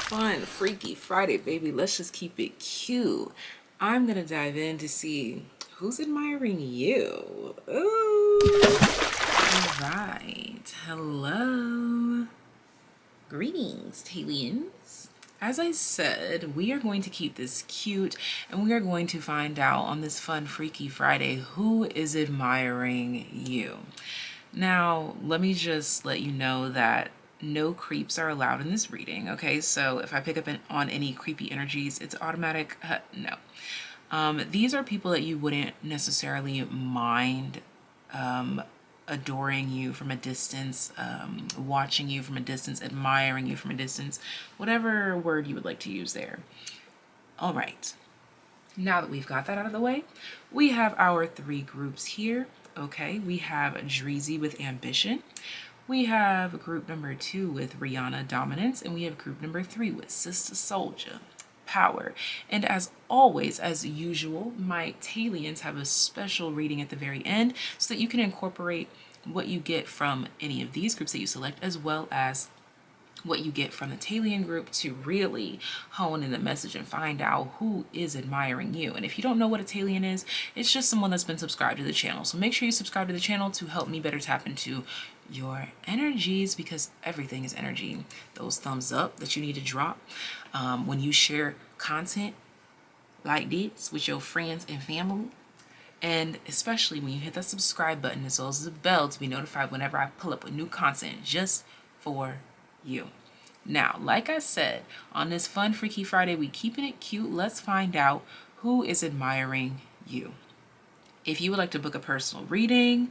fun, freaky Friday, baby. Let's just keep it cute. I'm gonna dive in to see who's admiring you. Ooh. All right. Hello. Greetings, TAYliens. As I said, we are going to keep this cute and we are going to find out on this fun, freaky Friday who is admiring you. Now, let me just let you know that no creeps are allowed in this reading, okay? So if I pick up on any creepy energies, it's automatic, no. These are people that you wouldn't necessarily mind adoring you from a distance, watching you from a distance, admiring you from a distance, whatever word you would like to use there. All right. Now that we've got that out of the way, we have our three groups here. Okay, we have Dreezy with ambition. We have group number 2 with Rihanna dominance, and we have group number 3 with Sister Soldier power. And as always, as usual, my TAYliens have a special reading at the very end so that you can incorporate what you get from any of these groups that you select, as well as what you get from the TAYlien group to really hone in the message and find out who is admiring you. And if you don't know what a TAYlien is, it's just someone that's been subscribed to the channel. So make sure you subscribe to the channel to help me better tap into your energies, because everything is energy. Those thumbs up that you need to drop when you share content like this with your friends and family, and especially when you hit that subscribe button as well as the bell to be notified whenever I pull up with new content just for you. Now, like I said, on this fun Freaky Friday, we keeping it cute. Let's find out who is admiring you. If you would like to book a personal reading,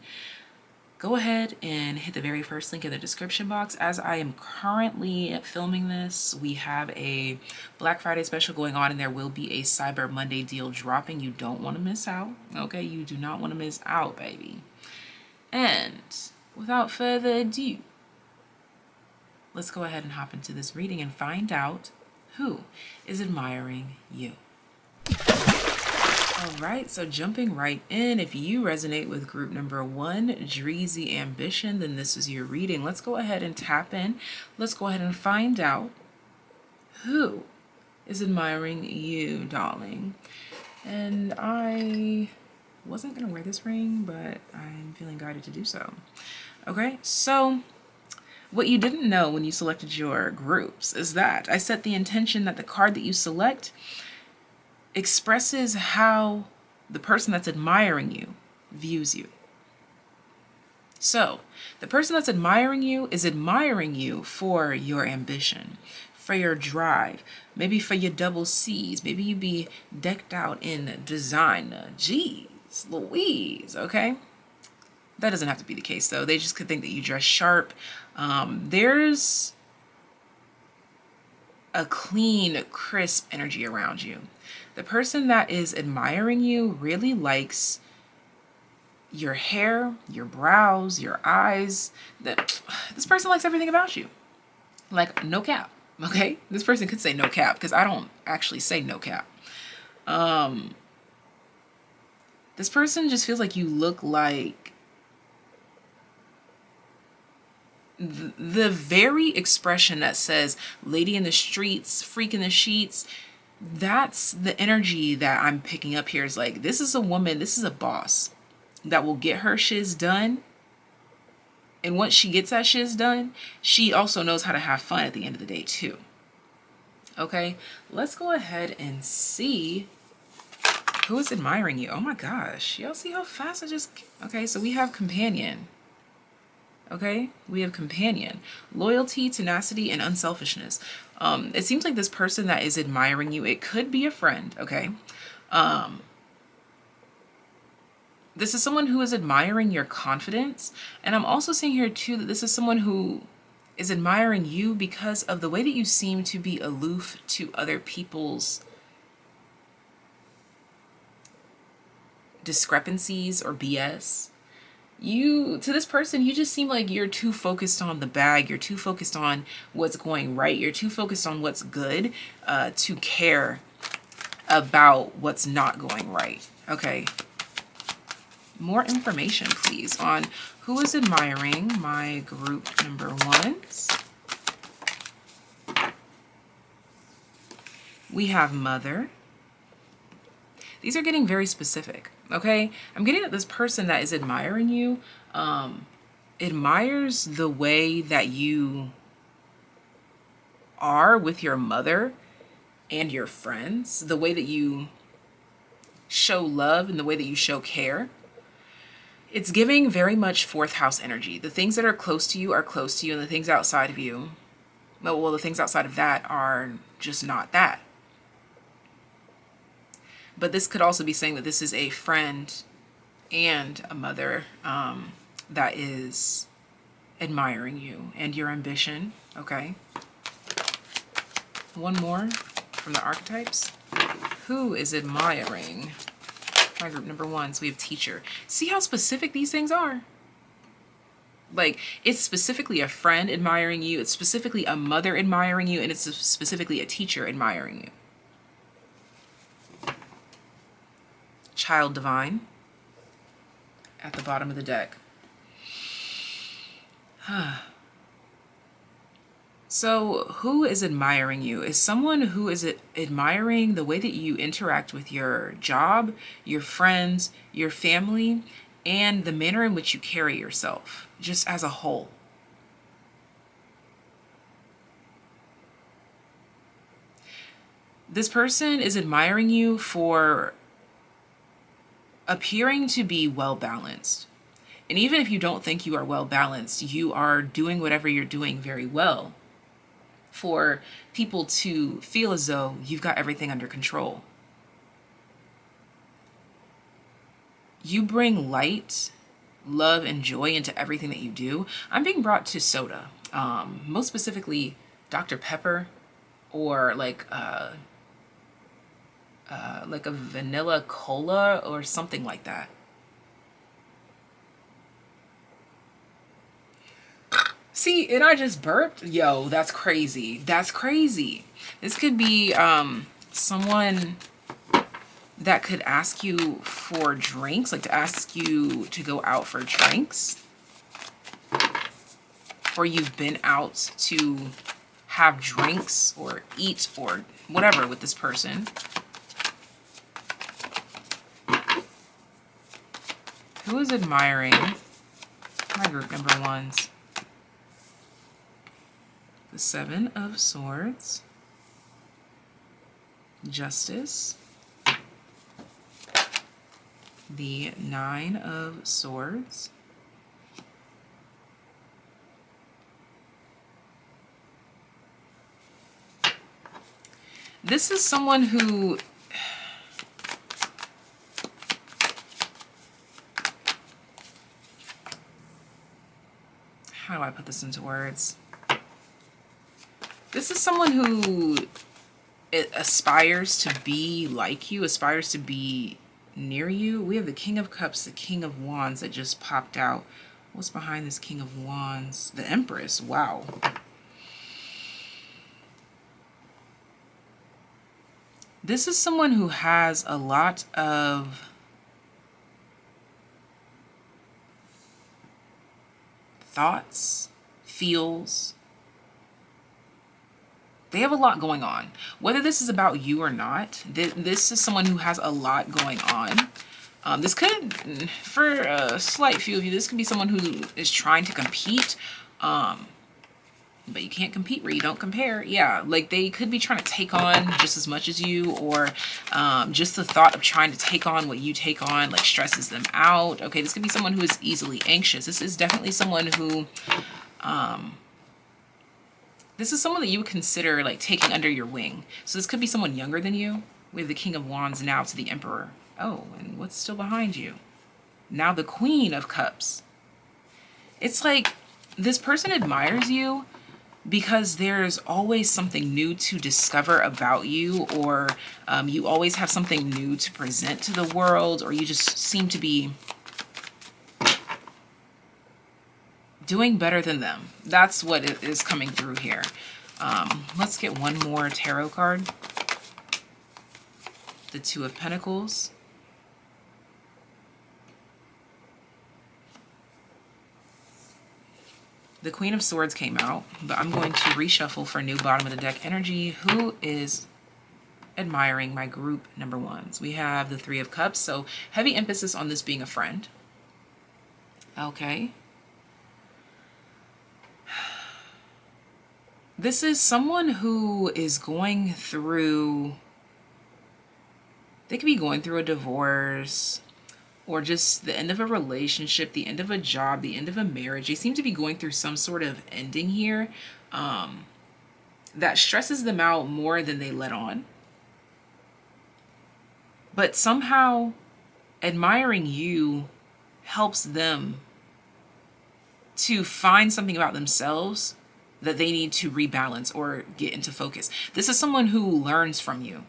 go ahead and hit the very first link in the description box. As I am currently filming this, we have a Black Friday special going on, and there will be a Cyber Monday deal dropping. You don't want to miss out. Okay, you do not want to miss out, baby. And without further ado, let's go ahead and hop into this reading and find out who is admiring you. All right, so jumping right in, if you resonate with group number 1, Dreezy Ambition, then this is your reading. Let's go ahead and tap in. Let's go ahead and find out who is admiring you, darling. And I wasn't going to wear this ring, but I'm feeling guided to do so. Okay, so what you didn't know when you selected your groups is that I set the intention that the card that you select expresses how the person that's admiring you views you. So the person that's admiring you is admiring you for your ambition, for your drive, maybe for your double C's. Maybe you be decked out in designer. Jeez Louise, okay? That doesn't have to be the case, though. They just could think that you dress sharp. There's a clean, crisp energy around you. The person that is admiring you really likes your hair, your brows, your eyes. This person likes everything about you. Like, no cap, okay? This person could say no cap, because I don't actually say no cap. This person just feels like you look like the very expression that says lady in the streets, freak in the sheets. That's the energy that I'm picking up here. Is like, this is a woman, this is a boss that will get her shiz done. And once she gets that shiz done, she also knows how to have fun at the end of the day too. Okay, let's go ahead and see who is admiring you. Oh my gosh, y'all see how fast I just... Okay, so we have companion. Okay, we have companion, loyalty, tenacity, and unselfishness. It seems like this person that is admiring you, it could be a friend, okay? This is someone who is admiring your confidence. And I'm also seeing here too that this is someone who is admiring you because of the way that you seem to be aloof to other people's discrepancies or BS. To this person, you just seem like you're too focused on the bag. You're too focused on what's going right. You're too focused on what's good to care about what's not going right. Okay. More information, please, on who is admiring my group number 1s. We have mother. These are getting very specific, okay? I'm getting that this person that is admiring you admires the way that you are with your mother and your friends, the way that you show love and the way that you show care. It's giving very much fourth house energy. The things that are close to you are close to you, and the things outside of you, well, the things outside of that are just not that. But this could also be saying that this is a friend and a mother that is admiring you and your ambition, okay? One more from the archetypes. Who is admiring my group number 1? So we have teacher. See how specific these things are? Like, it's specifically a friend admiring you, it's specifically a mother admiring you, and it's specifically a teacher admiring you. Child divine at the bottom of the deck. So who is admiring you? Is someone who is admiring the way that you interact with your job, your friends, your family, and the manner in which you carry yourself, just as a whole. This person is admiring you for appearing to be well-balanced. And even if you don't think you are well-balanced, you are doing whatever you're doing very well for people to feel as though you've got everything under control. You bring light, love, and joy into everything that you do. I'm being brought to soda, most specifically Dr. Pepper, or like a vanilla cola or something like that. See, and I just burped. Yo, that's crazy. That's crazy. This could be someone that could ask you for drinks, like to ask you to go out for drinks. Or you've been out to have drinks or eat or whatever with this person. Who is admiring my group number 1s? The 7 of Swords, Justice, the 9 of Swords, this is someone who how do I put this into words? This is someone who aspires to be like you, aspires to be near you. We have the King of Cups, the King of Wands that just popped out. What's behind this King of Wands? The Empress. Wow. This is someone who has a lot of thoughts, feels. They have a lot going on. Whether this is about you or not, this is someone who has a lot going on. This could, for a slight few of you, this could be someone who is trying to compete, but you can't compete where you don't compare. Yeah, like they could be trying to take on just as much as you, or just the thought of trying to take on what you take on like stresses them out. Okay, this could be someone who is easily anxious. This is definitely someone who this is someone that you would consider like taking under your wing. So this could be someone younger than you. We have the King of Wands now to the Emperor. Oh, and what's still behind you? Now the Queen of Cups. It's like this person admires you because there's always something new to discover about you, or you always have something new to present to the world, or you just seem to be doing better than them. That's what is coming through here. Let's get one more tarot card. The Two of Pentacles. The Queen of Swords came out, but I'm going to reshuffle for new bottom of the deck energy. Who is admiring my group number ones? We have the Three of Cups, so heavy emphasis on this being a friend. Okay. This is someone who is going through, they could be going through a divorce or just the end of a relationship, the end of a job, the end of a marriage. They seem to be going through some sort of ending here that stresses them out more than they let on. But somehow admiring you helps them to find something about themselves that they need to rebalance or get into focus. This is someone who learns from you.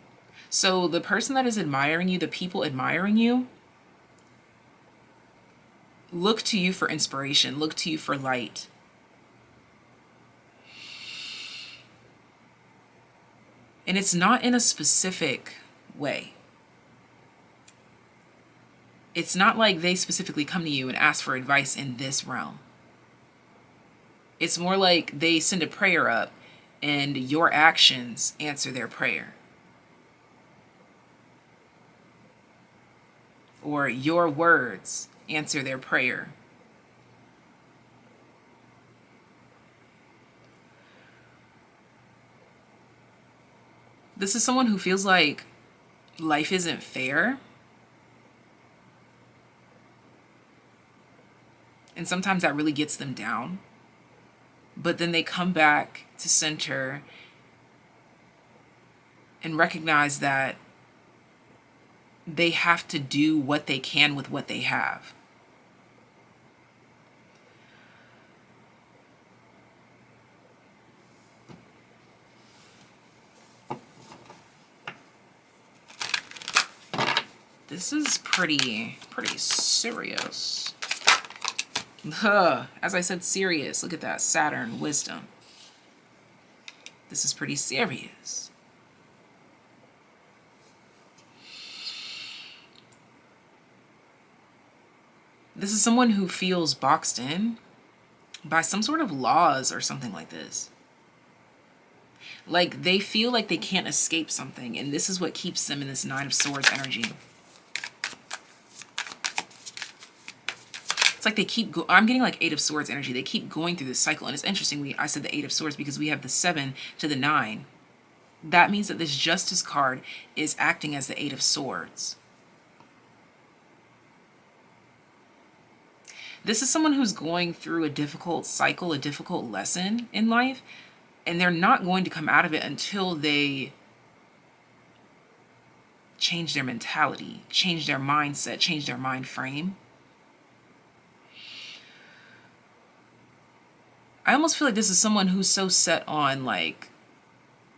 So the person that is admiring you, the people admiring you, look to you for inspiration, look to you for light. And it's not in a specific way. It's not like they specifically come to you and ask for advice in this realm. It's more like they send a prayer up and your actions answer their prayer. Or your words answer their prayer. This is someone who feels like life isn't fair. And sometimes that really gets them down. But then they come back to center and recognize that they have to do what they can with what they have. This is pretty serious. As I said, serious. Look at that. Saturn, wisdom. This is pretty serious. This is someone who feels boxed in by some sort of laws or something like this. Like they feel like they can't escape something, and this is what keeps them in this Nine of Swords energy. It's like they keep I'm getting like Eight of Swords energy. They keep going through this cycle. And it's interesting, I said the Eight of Swords because we have the 7 to the 9. That means that this Justice card is acting as the Eight of Swords. This is someone who's going through a difficult cycle, a difficult lesson in life, and they're not going to come out of it until they change their mentality, change their mindset, change their mind frame. I almost feel like this is someone who's so set on like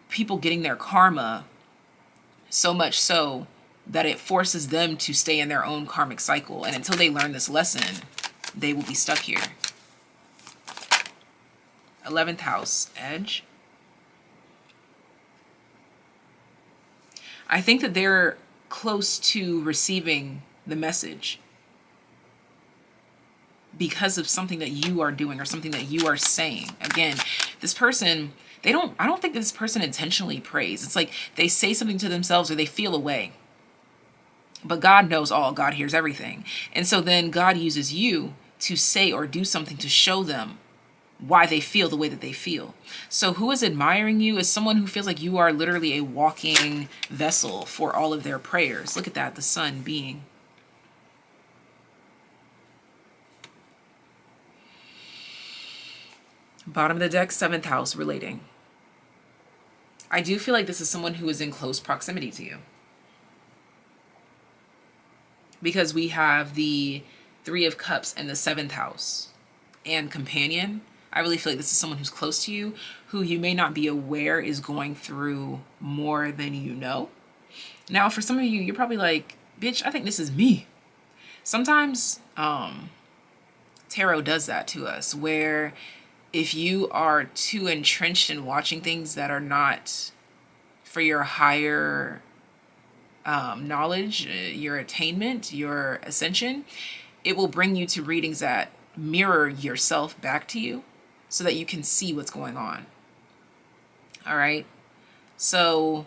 people getting their karma, so much so that it forces them to stay in their own karmic cycle. And until they learn this lesson, they will be stuck here. 11th house, edge. I think that they're close to receiving the message because of something that you are doing or something that you are saying. Again, this person, I don't think this person intentionally prays. It's like they say something to themselves or they feel a way. But God knows all. God hears everything. And so then God uses you to say or do something to show them why they feel the way that they feel. So who is admiring you is someone who feels like you are literally a walking vessel for all of their prayers. Look at that, the sun being. Bottom of the deck, 7th house, relating. I do feel like this is someone who is in close proximity to you. Because we have the 3 of Cups and the 7th house and companion. I really feel like this is someone who's close to you, who you may not be aware is going through more than you know. Now, for some of you, you're probably like, bitch, I think this is me. Sometimes tarot does that to us, where if you are too entrenched in watching things that are not for your higher knowledge, your attainment, your ascension, it will bring you to readings that mirror yourself back to you so that you can see what's going on. All right. So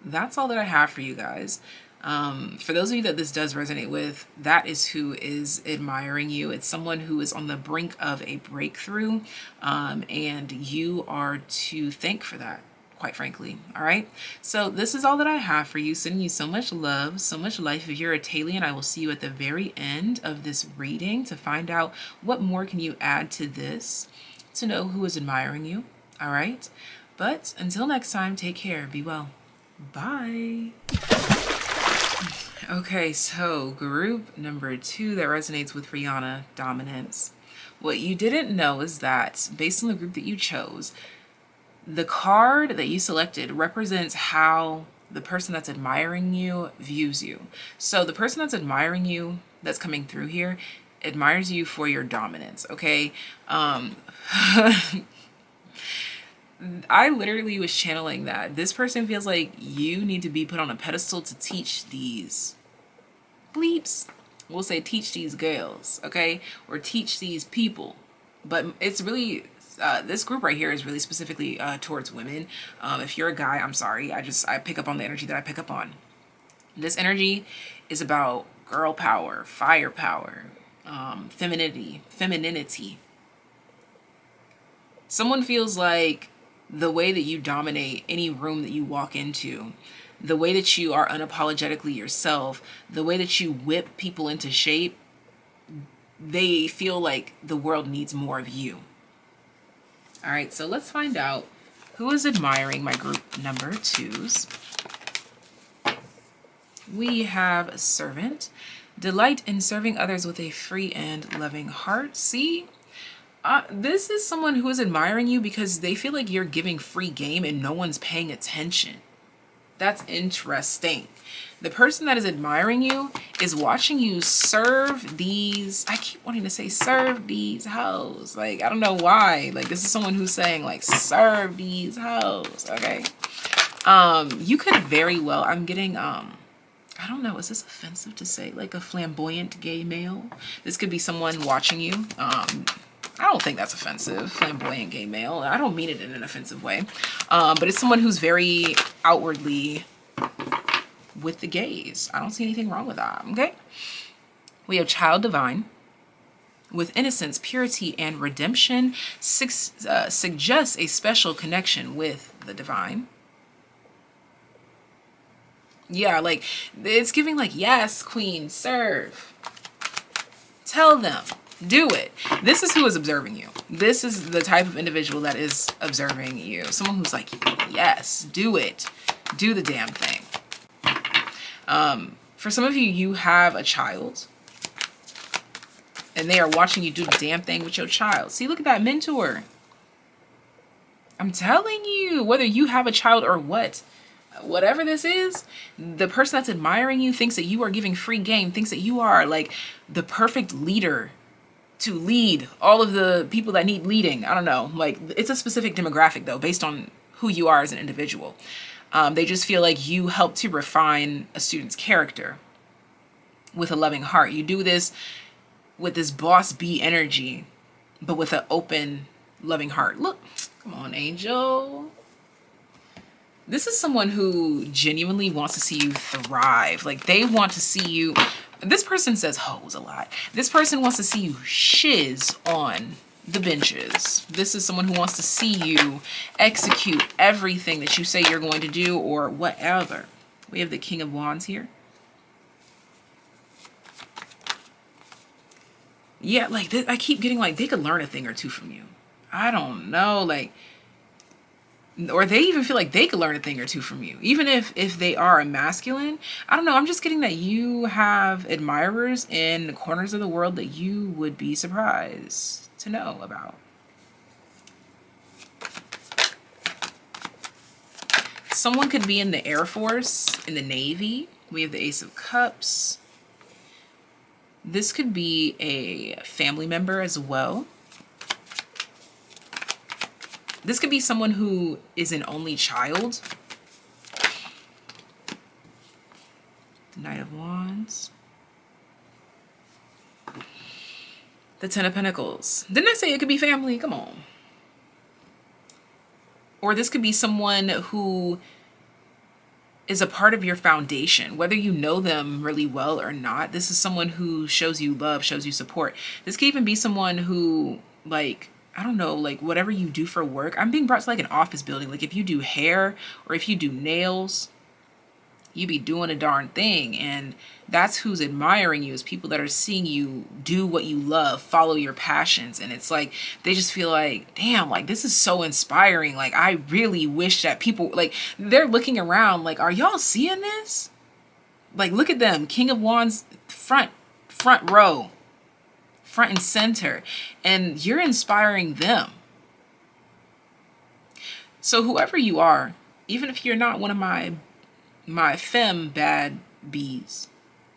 that's all that I have for you guys. For those of you that this does resonate with, that is who is admiring you. It's someone who is on the brink of a breakthrough, and you are to thank for that, quite frankly. All right. So this is all that I have for you. Sending you so much love, so much life. If you're a TAYliens, I will see you at the very end of this reading to find out what more can you add to this to know who is admiring you. All right. But until next time, take care. Be well. Bye. Okay, so group number 2 that resonates with Rihanna, dominance. What you didn't know is that based on the group that you chose, the card that you selected represents how the person that's admiring you views you. So the person that's admiring you, that's coming through here, admires you for your dominance, okay? I literally was channeling that. This person feels like you need to be put on a pedestal to teach these bleeps. We'll say teach these girls, okay? Or teach these people. But it's really, this group right here is really specifically towards women. If you're a guy, I'm sorry. I pick up on the energy that I pick up on. This energy is about girl power, firepower, femininity. Someone feels like the way that you dominate any room that you walk into, the way that you are unapologetically yourself, the way that you whip people into shape, they feel like the world needs more of you. All right, so let's find out who is admiring my group number 2s. We have a servant. Delight in serving others with a free and loving heart. See? This is someone who is admiring you because they feel like you're giving free game and no one's paying attention. That's interesting. The person that is admiring you is watching you serve these, I keep wanting to say serve these hoes. Like, I don't know why. Like, this is someone who's saying like, serve these hoes, okay? You could very well, I'm getting, I don't know, is this offensive to say? Like a flamboyant gay male? This could be someone watching you. I don't think that's offensive, flamboyant gay male. I don't mean it in an offensive way. But it's someone who's very outwardly with the gaze. I don't see anything wrong with that, okay? We have child divine. With innocence, purity, and redemption, suggests a special connection with the divine. Yeah, like, it's giving like, yes, queen, serve. Tell them. Do it. This is who is observing you. This is the type of individual that is observing you. Someone who's like, yes, do it. Do the damn thing. For some of you, you have a child and they are watching you do the damn thing with your child. See, look at that mentor. I'm telling you, whether you have a child or what, whatever this is, the person that's admiring you thinks that you are giving free game, thinks that you are like the perfect leader to lead all of the people that need leading. I don't know. Like, it's a specific demographic though, based on who you are as an individual. They just feel like you help to refine a student's character with a loving heart. You do this with this boss bee energy, but with an open, loving heart. Look, come on, angel. This is someone who genuinely wants to see you thrive. Like, they want to see you. This person says hoes a lot. This person wants to see you shiz on the benches. This is someone who wants to see you execute everything that you say you're going to do or whatever. We have the King of Wands here. Yeah, like, I keep getting like, they could learn a thing or two from you. I don't know, like, or they even feel like they could learn a thing or two from you, even if they are a masculine. I don't know. I'm just getting that you have admirers in corners of the world that you would be surprised to know about. Someone could be in the Air Force, in the Navy. We have the Ace of Cups. This could be a family member as well. This could be someone who is an only child. The Knight of Wands. The Ten of Pentacles. Didn't I say it could be family? Come on. Or this could be someone who is a part of your foundation, whether you know them really well or not. This is someone who shows you love, shows you support. This could even be someone who, like, I don't know, like whatever you do for work. I'm being brought to like an office building. Like if you do hair or if you do nails, you be doing a darn thing. And that's who's admiring you, is people that are seeing you do what you love, follow your passions. And it's like, they just feel like, damn, like this is so inspiring. Like I really wish that people, like they're looking around like, are y'all seeing this? Like, look at them, King of Wands, front row, front and center, and you're inspiring them. So whoever you are, even if you're not one of my femme bad bees,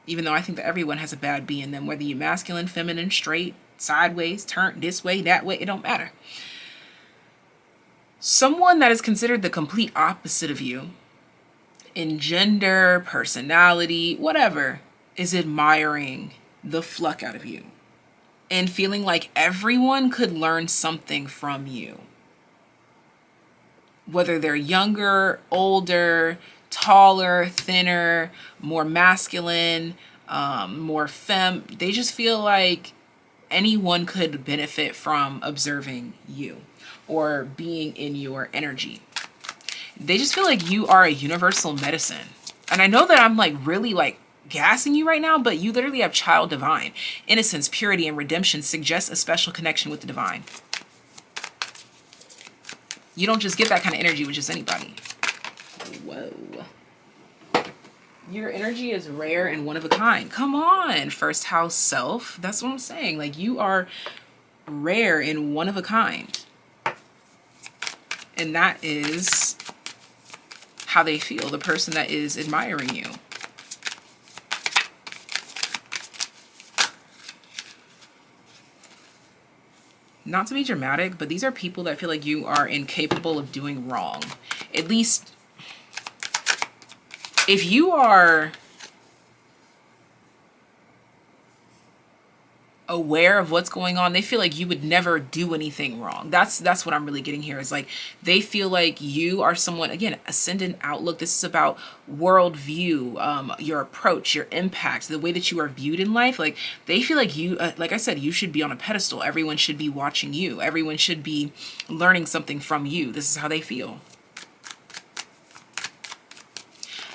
even though I think that everyone has a bad bee in them, whether you're masculine, feminine, straight, sideways, turned this way, that way, it don't matter. Someone that is considered the complete opposite of you in gender, personality, whatever, is admiring the fluck out of you and feeling like everyone could learn something from you. Whether they're younger, older, taller, thinner, more masculine, more femme, they just feel like anyone could benefit from observing you or being in your energy. They just feel like you are a universal medicine. And I know that I'm like really like gassing you right now, but you literally have child divine. Innocence, purity, and redemption suggest a special connection with the divine. You don't just get that kind of energy with just anybody. Whoa. Your energy is rare and one of a kind. Come on, first house self. That's what I'm saying. Like you are rare and one of a kind. And that is how they feel, the person that is admiring you. Not to be dramatic, but these are people that feel like you are incapable of doing wrong. At least if you are aware of what's going on, they feel like you would never do anything wrong. That's what I'm really getting here, is like they feel like you are someone, again, ascendant outlook. This is about worldview, your approach, your impact, the way that you are viewed in life. Like they feel like you, like I said, you should be on a pedestal. Everyone should be watching you. Everyone should be learning something from you. This is how they feel.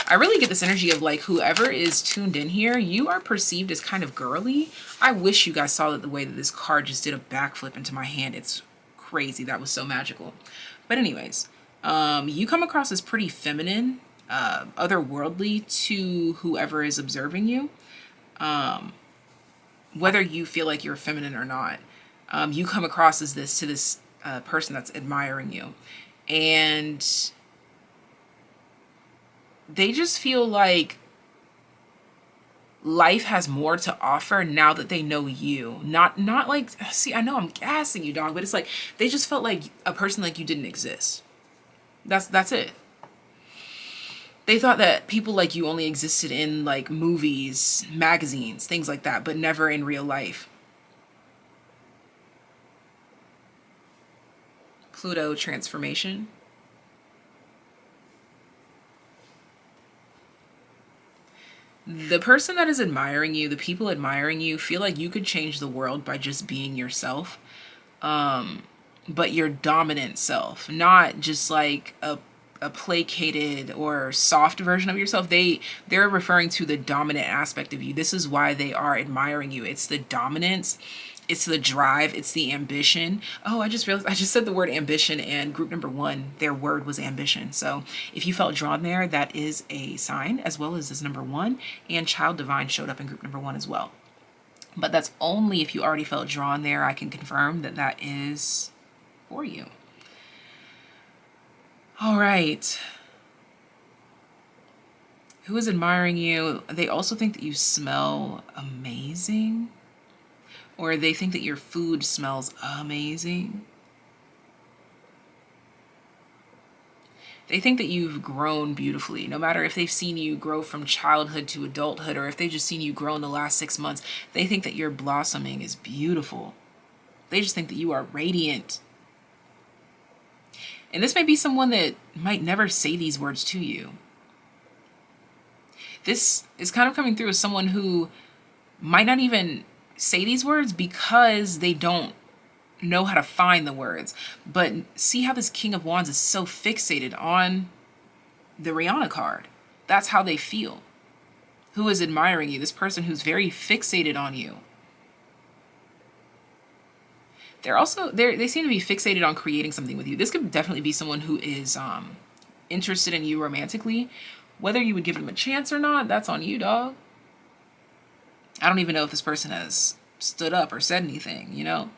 I really get this energy of like whoever is tuned in here, you are perceived as kind of girly. I wish you guys saw that the way that this card just did a backflip into my hand. It's crazy. That was so magical. But anyways, you come across as pretty feminine, otherworldly to whoever is observing you. Whether you feel like you're feminine or not, you come across as this to this person that's admiring you. And they just feel like life has more to offer now that they know you. Not like, see, I know I'm gassing you, dog, but it's like they just felt like a person like you didn't exist. That's it. They thought that people like you only existed in like movies, magazines, things like that, but never in real life. Pluto transformation. The person that is admiring you, the people admiring you, feel like you could change the world by just being yourself. But your dominant self, not just like a placated or soft version of yourself. They're referring to the dominant aspect of you. This is why they are admiring you. It's the dominance. It's the drive. It's the ambition. Oh, I just realized I just said the word ambition, and group number 1, their word was ambition. So if you felt drawn there, that is a sign, as well as this number 1, and child divine showed up in group number 1 as well. But that's only if you already felt drawn there. I can confirm that that is for you. All right. Who is admiring you? They also think that you smell amazing. Or they think that your food smells amazing. They think that you've grown beautifully. No matter if they've seen you grow from childhood to adulthood, or if they've just seen you grow in the last 6 months, they think that your blossoming is beautiful. They just think that you are radiant. And this may be someone that might never say these words to you. This is kind of coming through as someone who might not even say these words because they don't know how to find the words. But see how this King of Wands is so fixated on the Rihanna card. That's how they feel. Who is admiring you? This person who's very fixated on you. They're also, they seem to be fixated on creating something with you. This could definitely be someone who is interested in you romantically. Whether you would give them a chance or not, that's on you, dog. I don't even know if this person has stood up or said anything, you know?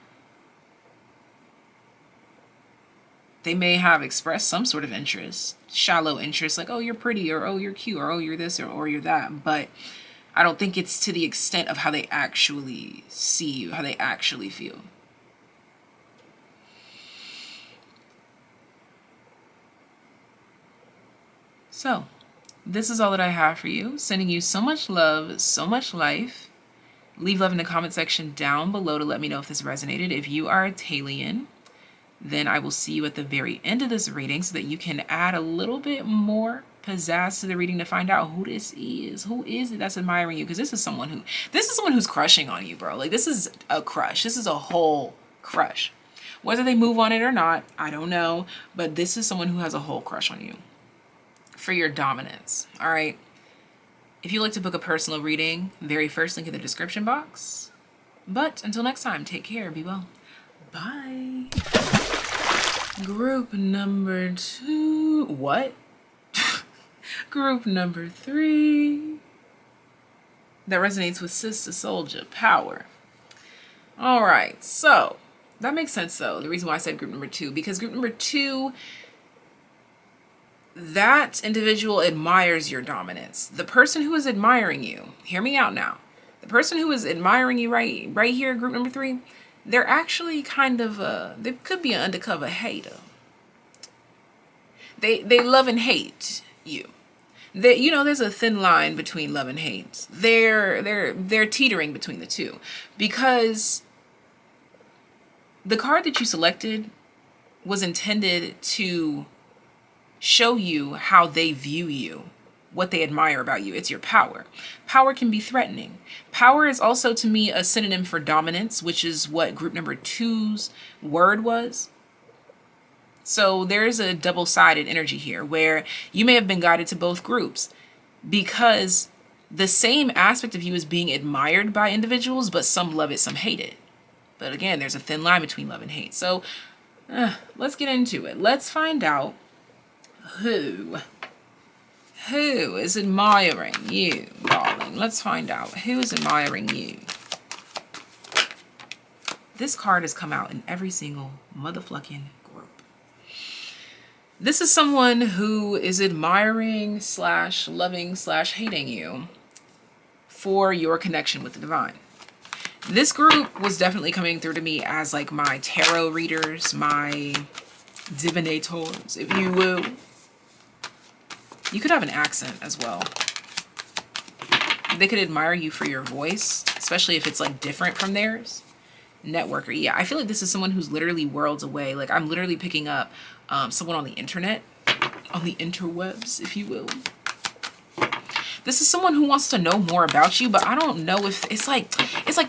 They may have expressed some sort of interest, shallow interest, like, oh, you're pretty, or oh, you're cute, or oh, you're this, or you're that. But I don't think it's to the extent of how they actually see you, how they actually feel. So, this is all that I have for you. Sending you so much love, so much life. Leave love in the comment section down below to let me know if this resonated. If you are a TAYlien, then I will see you at the very end of this reading so that you can add a little bit more pizzazz to the reading to find out who this is. Who is it that's admiring you? Because this is someone who's crushing on you, bro. Like, this is a crush. This is a whole crush. Whether they move on it or not, I don't know. But this is someone who has a whole crush on you for your dominance. All right. If you'd like to book a personal reading, very first link in the description box. But until next time, take care. Be well. Bye. Group number 2. What? Group number 3. That resonates with Sister Soldier Power. All right. So that makes sense, though. The reason why I said group number 2, because group number 2, that individual admires your dominance. The person who is admiring you, hear me out now. The person who is admiring you right here, group number 3, they're actually kind of they could be an undercover hater. They love and hate you. You know, there's a thin line between love and hate. They're teetering between the two, because the card that you selected was intended to show you how they view you, what they admire about you. It's your power. Power can be threatening. Power is also, to me, a synonym for dominance, which is what group number 2's word was. So there's a double-sided energy here where you may have been guided to both groups, because the same aspect of you is being admired by individuals, but some love it, some hate it. But again, there's a thin line between love and hate. So let's get into it. Let's find out who is admiring you, darling. Let's find out who is admiring you. This card has come out in every single motherfucking group. This is someone who is admiring / loving / hating you for your connection with the divine. This group was definitely coming through to me as like my tarot readers, my divinators, if you will. You could have an accent as well. They could admire you for your voice, especially if it's like different from theirs. Networker. Yeah, I feel like this is someone who's literally worlds away. Like, I'm literally picking up someone on the internet, on the interwebs, if you will. This is someone who wants to know more about you, but I don't know if it's like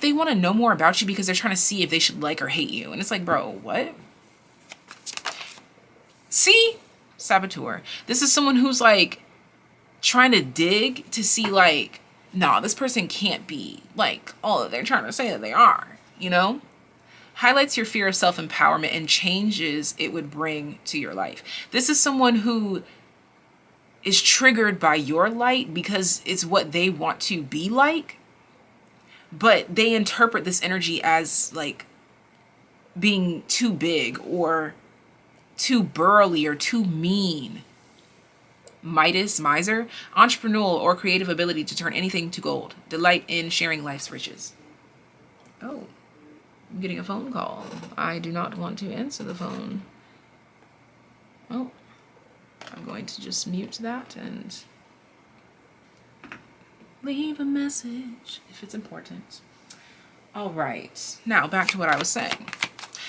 they want to know more about you because they're trying to see if they should like or hate you. And it's like, bro, what? See? Saboteur. This is someone who's like trying to dig to see like, nah, this person can't be like all that they're trying to say that they are, you know? Highlights your fear of self-empowerment and changes it would bring to your life. This is someone who is triggered by your light because it's what they want to be like, but they interpret this energy as like being too big or too burly or too mean. Midas, miser, entrepreneurial or creative ability to turn anything to gold. Delight in sharing life's riches. Oh, I'm getting a phone call. I do not want to answer the phone. Oh, I'm going to just mute that and leave a message if it's important. All right, now back to what I was saying.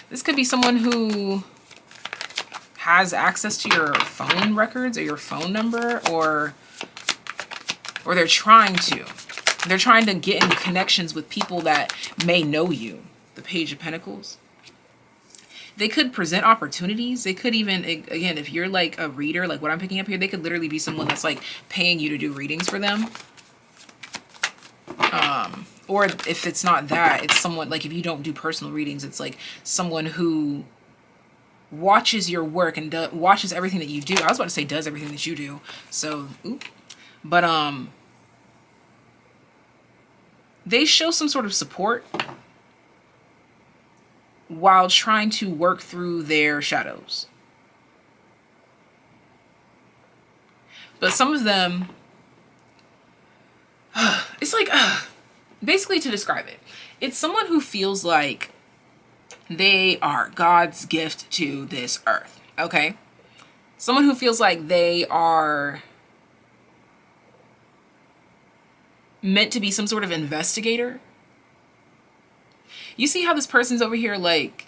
This could be someone who has access to your phone records or your phone number, or or they're trying to. They're trying to get in connections with people that may know you. The Page of Pentacles. They could present opportunities. They could even, again, if you're like a reader, like what I'm picking up here, they could literally be someone that's like paying you to do readings for them. Or if it's not that, it's someone, like if you don't do personal readings, it's like someone who watches your work and watches everything that you do. I was about to say does everything that you do. So, but they show some sort of support while trying to work through their shadows. But some of them, it's like, basically to describe it, it's someone who feels like they are God's gift to this earth, okay? Someone who feels like they are meant to be some sort of investigator. You see how this person's over here like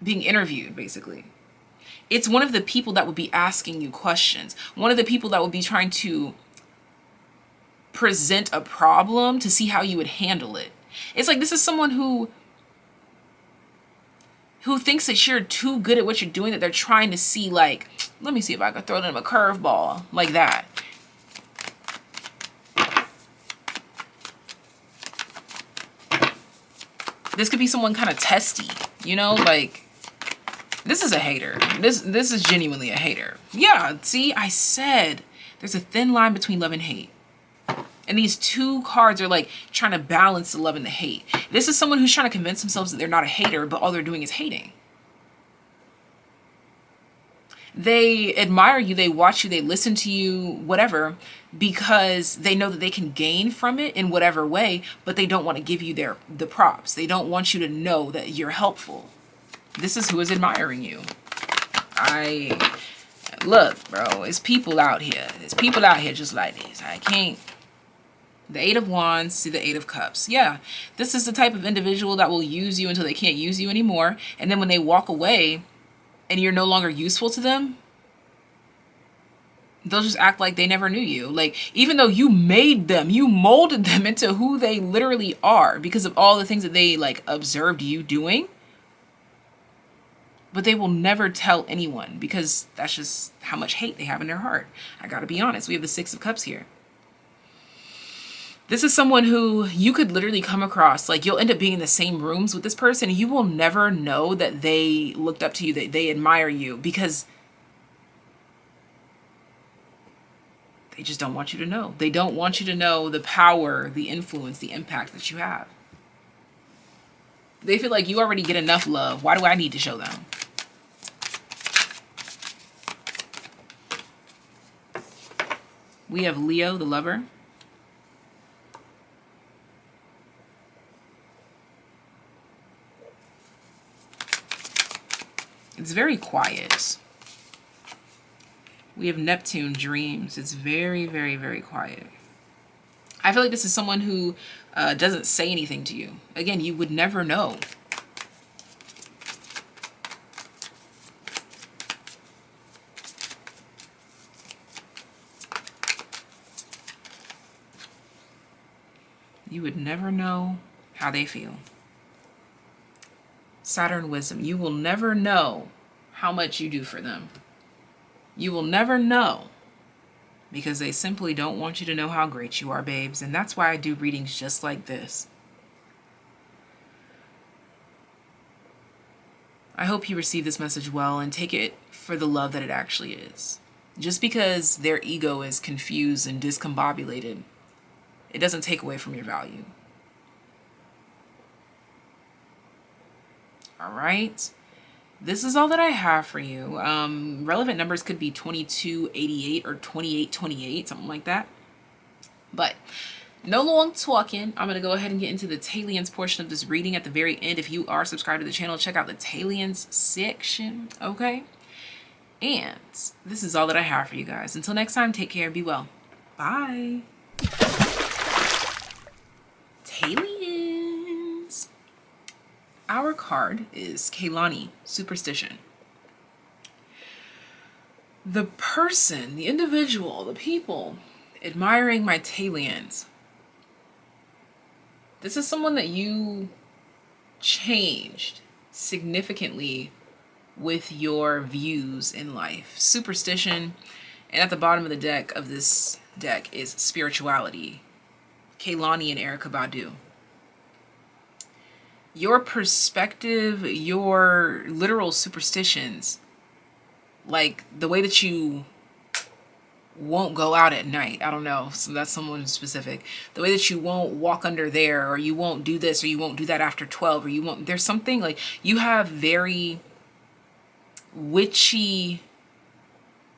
being interviewed, basically. It's one of the people that would be asking you questions. One of the people that would be trying to present a problem to see how you would handle it. It's like this is someone who thinks that you're too good at what you're doing, that they're trying to see like, let me see if I can throw them a curveball like that. This could be someone kind of testy, you know, like this is a hater. This is genuinely a hater. Yeah, see, I said there's a thin line between love and hate. And these two cards are like trying to balance the love and the hate. This is someone who's trying to convince themselves that they're not a hater, but all they're doing is hating. They admire you, they watch you, they listen to you, whatever, because they know that they can gain from it in whatever way, but they don't want to give you the props. They don't want you to know that you're helpful. This is who is admiring you. Look, bro, it's people out here. There's people out here just like this. I can't. The Eight of Wands to the Eight of Cups. Yeah, this is the type of individual that will use you until they can't use you anymore. And then when they walk away and you're no longer useful to them, they'll just act like they never knew you. Like, even though you made them, you molded them into who they literally are because of all the things that they like observed you doing. But they will never tell anyone because that's just how much hate they have in their heart. I gotta be honest. We have the Six of Cups here. This is someone who you could literally come across, like you'll end up being in the same rooms with this person. And you will never know that they looked up to you, that they admire you, because they just don't want you to know. They don't want you to know the power, the influence, the impact that you have. They feel like you already get enough love. Why do I need to show them? We have Leo, the lover. It's very quiet. We have Neptune, dreams. It's very, very, very quiet. I feel like this is someone who doesn't say anything to you. Again, you would never know. You would never know how they feel. Saturn, wisdom. You will never know how much you do for them. You will never know because they simply don't want you to know how great you are, babes. And that's why I do readings just like this. I hope you receive this message well and take it for the love that it actually is. Just because their ego is confused and discombobulated, it doesn't take away from your value. All right. This is all that I have for you. Relevant numbers could be 2288 or 2828, something like that. But no long talking. I'm going to go ahead and get into the TAYliens portion of this reading at the very end. If you are subscribed to the channel, check out the TAYliens section, okay? And this is all that I have for you guys. Until next time, take care and be well. Bye. TAYliens. Our card is Kaylani, superstition. The person, the individual, the people Admiring my TAYliens. This is someone that you changed significantly with your views in life. Superstition. And at the bottom of the deck of this deck is spirituality. Kaylani and Erykah Badu. Your perspective, your literal superstitions, like the way that you won't go out at night. I don't know. So that's someone specific. The way that you won't walk under there, or you won't do this, or you won't do that after 12, or you won't, there's something like you have very witchy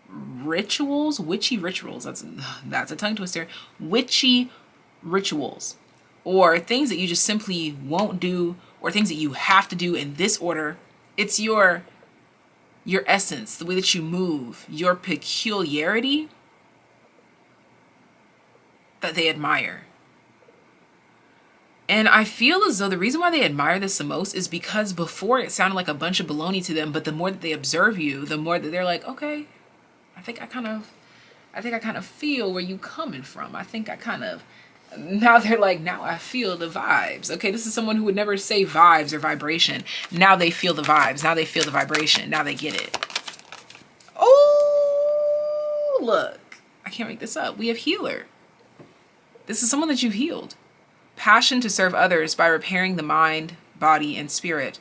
rituals, that's a tongue twister. Witchy rituals, or things that you just simply won't do, or things that you have to do in this order. It's your essence, the way that you move, your peculiarity that they admire. And I feel as though the reason why they admire this the most is because before it sounded like a bunch of baloney to them, but the more that they observe you, the more that they're like, okay, I think I kind of feel where you coming from. Now they're like, now I feel the vibes. Okay, this is someone who would never say vibes or vibration. Now they feel the vibes. Now they feel the vibration. Now they get it. Oh, look. I can't make this up. We have healer. This is someone that you've healed. Passion to serve others by repairing the mind, body, and spirit.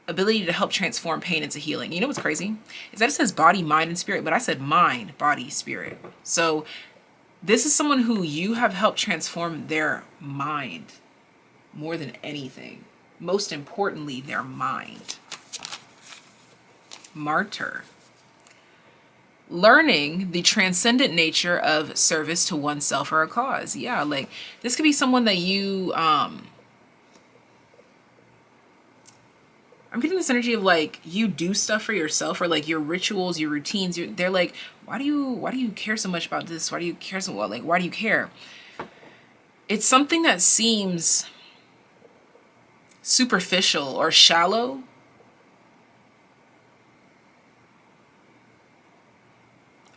Ability to help transform pain into healing. You know what's crazy? Is that it says body, mind, and spirit, but I said mind, body, spirit. So this is someone who you have helped transform their mind more than anything. Most importantly, their mind. Martyr. Learning the transcendent nature of service to oneself or a cause. Yeah, like this could be someone that you, I'm getting this energy of like you do stuff for yourself, or like your rituals, your routines. They're like, why do you care so much about this? Why do you care so well? Like, why do you care? It's something that seems superficial or shallow.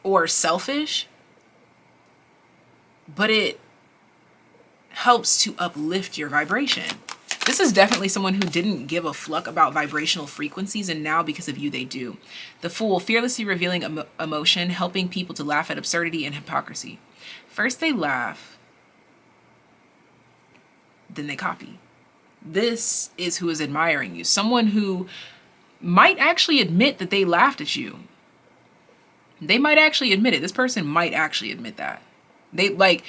Or selfish, but it helps to uplift your vibration. This is definitely someone who didn't give a fuck about vibrational frequencies, and now because of you, they do. The Fool, fearlessly revealing emotion, helping people to laugh at absurdity and hypocrisy. First they laugh, then they copy. This is who is admiring you. Someone who might actually admit that they laughed at you. They might actually admit it. This person might actually admit that. They like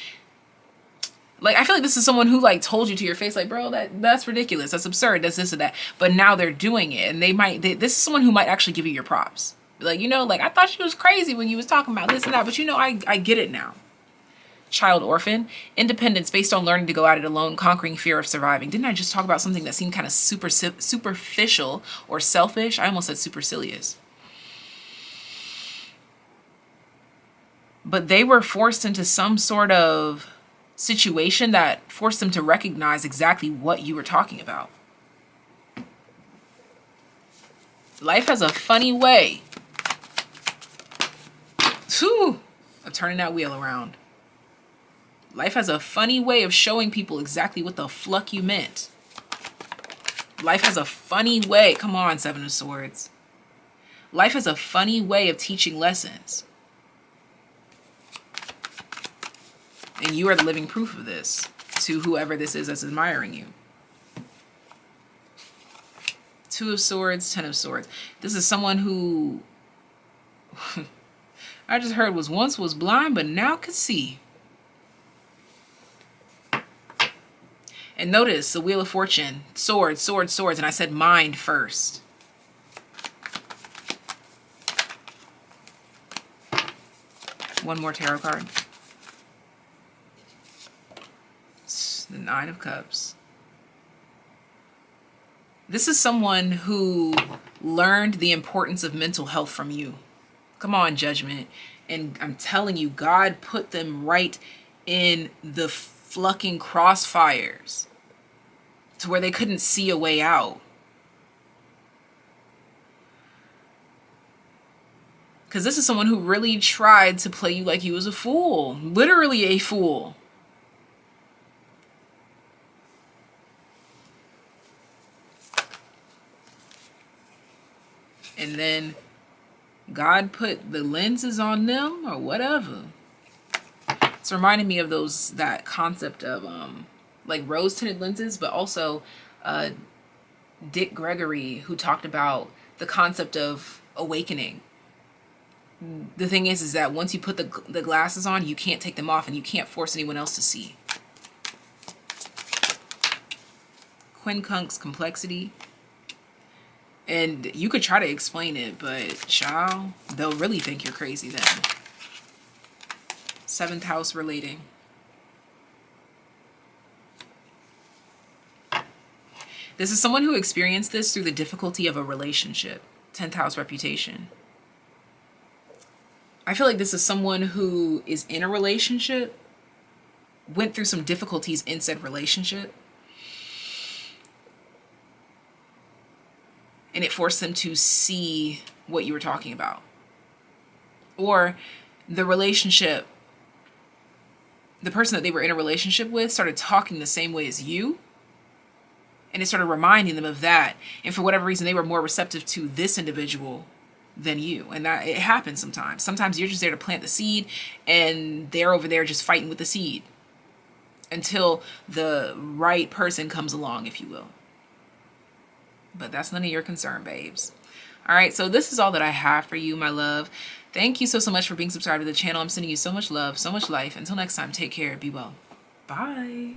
I feel like this is someone who like told you to your face, like, bro, that's ridiculous. That's absurd. That's this or that. But now they're doing it. And this is someone who might actually give you your props. Like, you know, like I thought you was crazy when you was talking about this and that, but you know, I get it now. Child orphan. Independence based on learning to go at it alone, conquering fear of surviving. Didn't I just talk about something that seemed kind of superficial or selfish? I almost said supercilious. But they were forced into some sort of situation that forced them to recognize exactly what you were talking about. Life has a funny way of turning that wheel around. Life has a funny way of showing people exactly what the fuck you meant. Life has a funny way. Come on, Seven of Swords. Life has a funny way of teaching lessons. And you are the living proof of this to whoever this is that's admiring you. Two of Swords, Ten of Swords. This is someone who I just heard once was blind, but now could see. And notice the Wheel of Fortune. Swords, swords, swords. And I said mind first. One more tarot card. The Nine of Cups. This is someone who learned the importance of mental health from you. Come on, Judgment. And I'm telling you, God put them right in the fucking crossfires to where they couldn't see a way out. Because this is someone who really tried to play you like you was a fool. Literally a fool. And then God put the lenses on them or whatever. It's reminding me of that concept of like rose-tinted lenses, but also Dick Gregory, who talked about the concept of awakening. The thing is that once you put the glasses on, you can't take them off and you can't force anyone else to see. Quincunx complexity. And you could try to explain it, but child, they'll really think you're crazy then. 7th house relating. This is someone who experienced this through the difficulty of a relationship. 10th house reputation. I feel like this is someone who is in a relationship, went through some difficulties in said relationship, and it forced them to see what you were talking about. Or the relationship, the person that they were in a relationship with started talking the same way as you, and it started reminding them of that. And for whatever reason, they were more receptive to this individual than you. And that it happens sometimes. Sometimes you're just there to plant the seed, and they're over there just fighting with the seed until the right person comes along, if you will. But that's none of your concern, babes. All right, so this is all that I have for you, my love. Thank you so much for being subscribed to the channel. I'm sending you so much love, so much life. Until next time, take care. Be well. Bye.